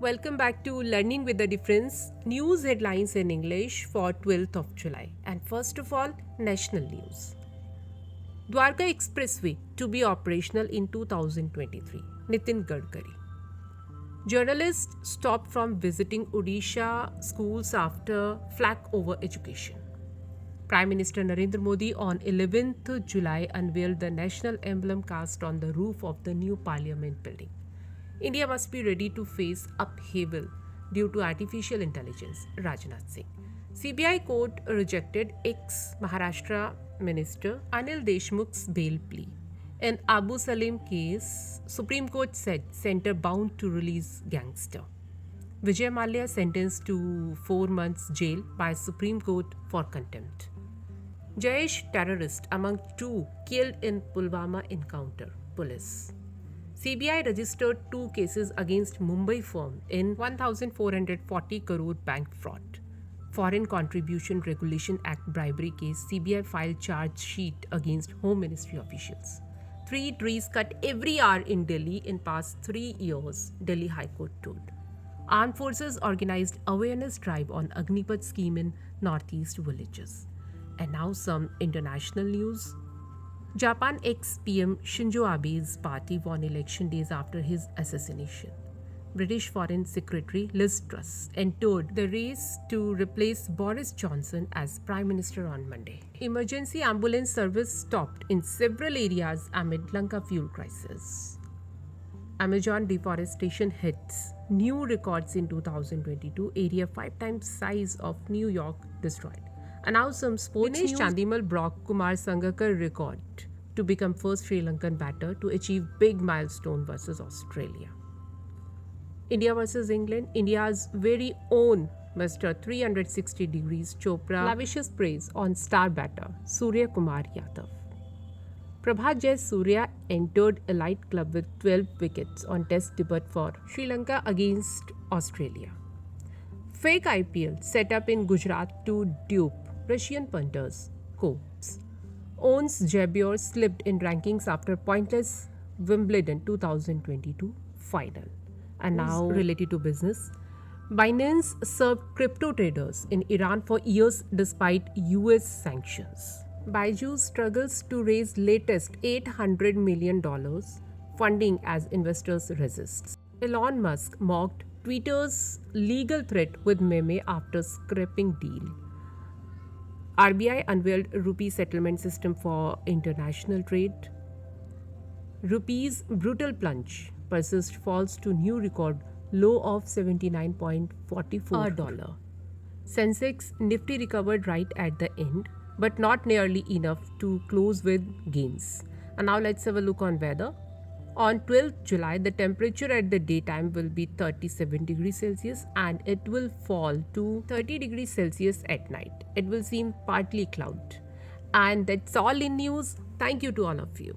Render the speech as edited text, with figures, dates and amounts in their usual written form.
Welcome back to Learning with the Difference news headlines in English for 12th of July. And first of all, national news. Dwarka Expressway to be operational in 2023. Nitin Gadkari. Journalists stopped from visiting Odisha schools after flack over education. Prime Minister Narendra Modi on 11th July unveiled the national emblem cast on the roof of the new parliament building. India must be ready to face upheaval due to artificial intelligence, Rajnath Singh. CBI court rejected ex-Maharashtra Minister Anil Deshmukh's bail plea. In Abu Salim case, Supreme Court said center bound to release gangster. Vijay Mallya sentenced to 4 months jail by Supreme Court for contempt. Jaish terrorist among 2 killed in Pulwama encounter, police. CBI registered 2 cases against Mumbai firm in 1,440 crore bank fraud. Foreign Contribution Regulation Act bribery case, CBI filed charge sheet against Home Ministry officials. 3 trees cut every hour in Delhi in past 3 years, Delhi High Court told. Armed Forces organized awareness drive on Agnipath scheme in northeast villages. And now some international news. Japan ex-PM Shinzo Abe's party won election days after his assassination. British Foreign Secretary Liz Truss entered the race to replace Boris Johnson as Prime Minister on Monday. Emergency ambulance service stopped in several areas amid Lanka fuel crisis. Amazon deforestation hits new records in 2022, area 5 times size of New York destroyed. And now some sports news. Chandimal broke Kumar Sangakkar record to become first Sri Lankan batter to achieve big milestone versus Australia. India versus England, India's very own Mr. 360 degrees Chopra lavishes praise on star batter Surya Kumar Yadav. Prabhat Jai Surya entered elite club with 12 wickets on test debut for Sri Lanka against Australia. Fake IPL set up in Gujarat to dupe Russian punters, quotes. Owns Jabeur slipped in rankings after pointless Wimbledon 2022 final. And now related to business. Binance served crypto traders in Iran for years despite US sanctions. Byju's struggles to raise latest $800 million funding as investors resist. Elon Musk mocked Twitter's legal threat with meme after scrapping deal. RBI unveiled rupee settlement system for international trade. Rupee's brutal plunge persists, falls to new record low of 79.44 dollar. Sensex Nifty recovered right at the end, but not nearly enough to close with gains. And now let's have a look on weather. On 12th July, the temperature at the daytime will be 37 degrees Celsius and it will fall to 30 degrees Celsius at night. It will seem partly cloud. And that's all in news. Thank you to all of you.